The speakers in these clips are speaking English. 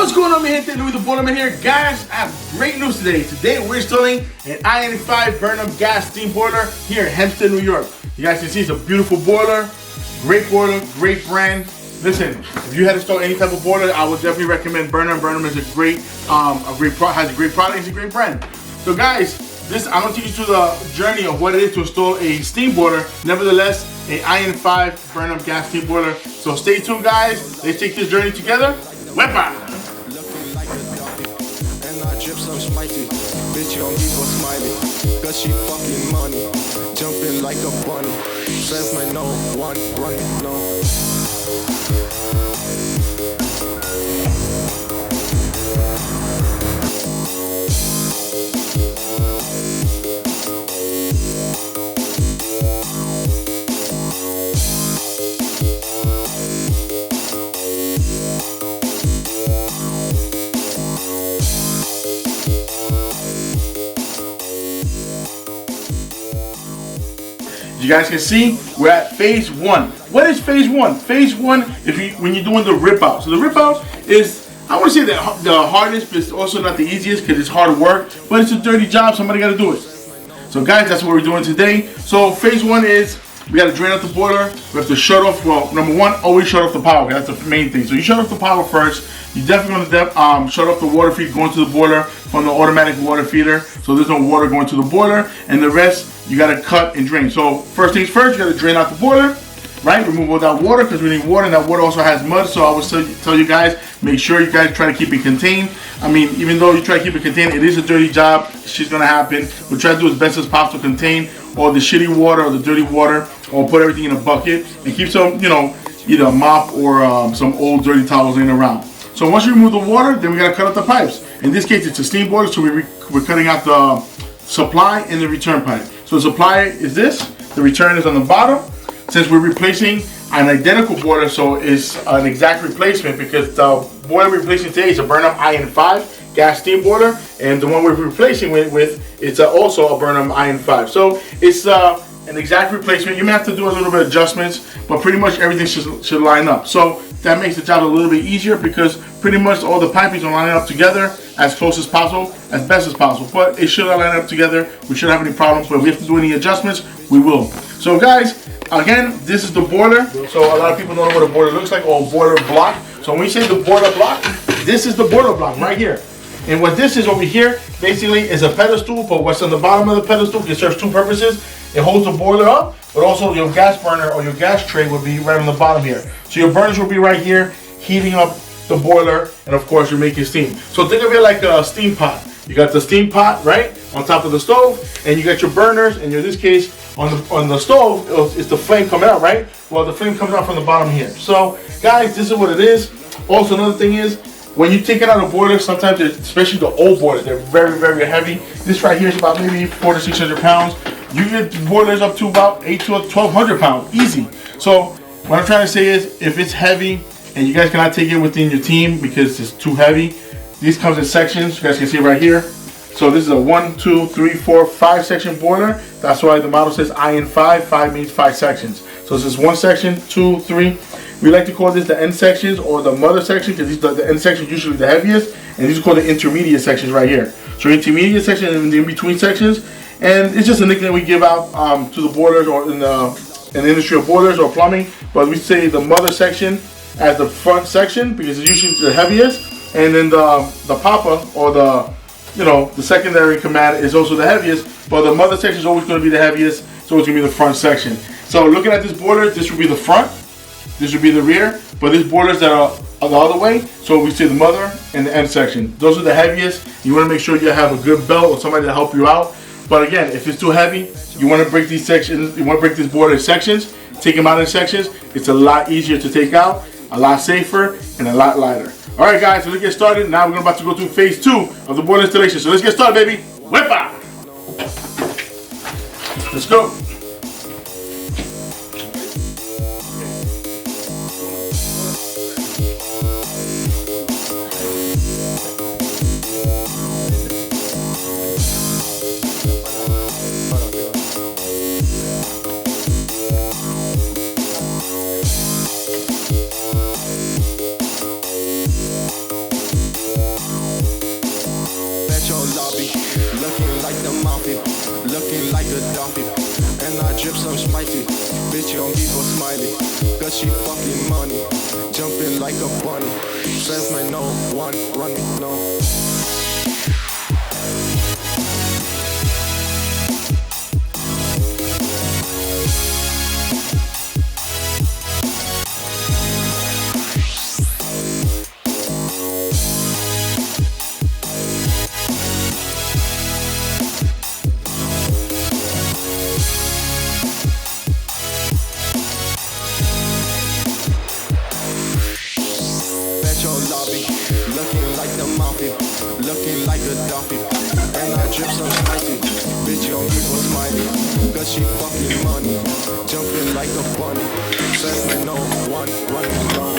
What's going on, mi gente? Louie The Boiler Man here. Guys, I have great news today. Today we're installing an I-95 Burnham gas steam boiler here in Hempstead, New York. You guys can see it's a beautiful boiler, great brand. Listen, if you had to install any type of boiler, I would definitely recommend Burnham. Burnham is a great product, it's a great brand. So guys, I'm gonna take you through the journey of what it is to install a steam boiler. Nevertheless, a I-95 Burnham gas steam boiler. So stay tuned, guys. Let's take this journey together. Wepa! So spicy, bitch, you don't leave her smiley, cause she fucking money, jumping like a bunny, says my no, one, run, no. You guys can see we're at phase one. What is phase one? Phase one is when you're doing the rip out. So the rip out is, I want to say that the hardest, but it's also not the easiest because it's hard work, but it's a dirty job. Somebody got to do it. So guys, that's what we're doing today. So phase one is we got to drain out the boiler. We have to shut off. Well, number one, always shut off the power. That's the main thing. So you shut off the power first. You definitely want to shut off the water feed going to the boiler from the automatic water feeder, so there's no water going to the boiler, and the rest you got to cut and drain. So first things first, you got to drain out the boiler, right? Remove all that water because we need water, and that water also has mud. So I always tell you guys, make sure you guys try to keep it contained. I mean, even though you try to keep it contained, it is a dirty job. Shit's gonna happen. We'll try to do as best as possible to contain all the shitty water or the dirty water, or put everything in a bucket and keep some, either a mop or some old dirty towels laying around. So once you remove the water, then we gotta cut out the pipes. In this case, it's a steam boiler, so we're cutting out the supply and the return pipe. So the supply is this, the return is on the bottom. Since we're replacing an identical boiler, so it's an exact replacement because the boiler we're replacing today is a Burnham IN5 gas steam boiler, and the one we're replacing with it's also a Burnham IN5. So it's an exact replacement. You may have to do a little bit of adjustments, but pretty much everything should line up. So that makes the job a little bit easier because pretty much all the pipings are lining up together as close as possible, as best as possible. But it should line up together. We shouldn't have any problems, but if we have to do any adjustments, we will. So guys, again, this is the boiler. So a lot of people don't know what a boiler looks like, or a boiler block. So when we say the boiler block, this is the boiler block right here. And what this is over here, basically, is a pedestal, but what's on the bottom of the pedestal, it serves two purposes. It holds the boiler up, but also your gas burner or your gas tray would be right on the bottom here. So your burners will be right here, heating up the boiler, and of course you're making steam. So think of it like a steam pot. You got the steam pot, right, on top of the stove, and you got your burners, and in this case, on the stove, it's the flame coming out, right? Well, the flame comes out from the bottom here. So guys, this is what it is. Also, another thing is, when you take it out of boilers, sometimes, especially the old boilers, they're very, very heavy. This right here is about maybe 400 to 600 pounds. You get boilers up to about 800 to 1,200 pounds, easy. So what I'm trying to say is, if it's heavy and you guys cannot take it within your team because it's too heavy, these comes in sections. You guys can see right here. So this is a 1, 2, 3, 4, 5 section boiler. That's why the model says IN5. 5 means 5 sections. So this is 1 section, 2, 3. We like to call this the end sections or the mother section because the end section is usually the heaviest, and these are called the intermediate sections right here. So intermediate section and the in-between sections, and it's just a nickname we give out to the boilers or in the industry of boilers or plumbing. But we say the mother section as the front section because it's usually the heaviest, and then the papa or the secondary command is also the heaviest, but the mother section is always going to be the heaviest, so it's going to be the front section. So looking at this boiler, this would be the front, this would be the rear, but there's boilers that are the other way, so we say the mother and the end section. Those are the heaviest. You want to make sure you have a good belt or somebody to help you out. But again, if it's too heavy, you want to break these sections, you want to break this boiler in sections, take them out in sections. It's a lot easier to take out, a lot safer, and a lot lighter. All right, guys, so let's get started. Now we're about to go through phase 2 of the boiler installation. So let's get started, baby. Wepa! Let's go. mouthy, looking like a donkey. And I drip some spicy, bitch gon' keep her smiley, cause she fucking money, jumping like a bunny. Says my no, one, run, no. Lobby, looking like the mafia, looking like a donkey. And I drip some spicy, bitch gon' keep her smiley, cause she fucking money, jumping like a bunny. Says me no, one, running long.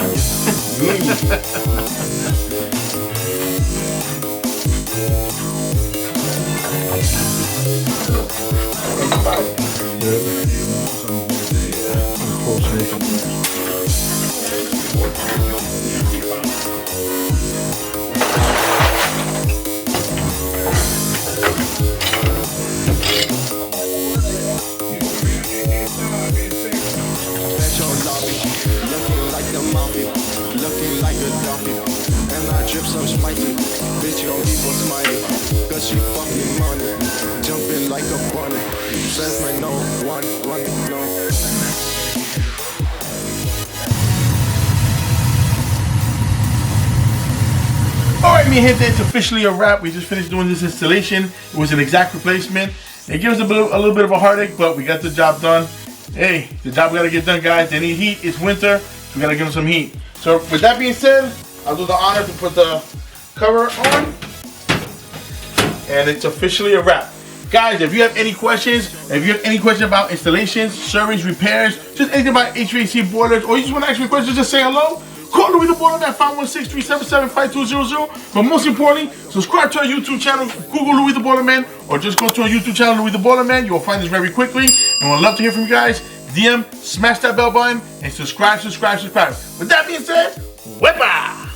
Looking like a donkey, and I drip some spicy, bitch gon' keep her smiley, cause she fucking money, jumping like a bunny. Says my no, one, running, no. Alright, mi gente, it's officially a wrap. We just finished doing this installation. It was an exact replacement. It gives a little bit of a heartache, but we got the job done. Hey, the job gotta get done, guys. They need heat. It's winter. We gotta give them some heat. So with that being said, I'll do the honor to put the cover on. And it's officially a wrap. Guys, if you have any questions, about installations, service, repairs, just anything about HVAC boilers, or you just want to ask me questions, just say hello. Call Louie The Boiler Man at 516-377-5200. But most importantly, subscribe to our YouTube channel, Google Louie The Boiler Man, or just go to our YouTube channel, Louie The Boiler Man. You will find this very quickly. And we'd love to hear from you guys. DM, smash that bell button, and subscribe. With that being said, Hvac!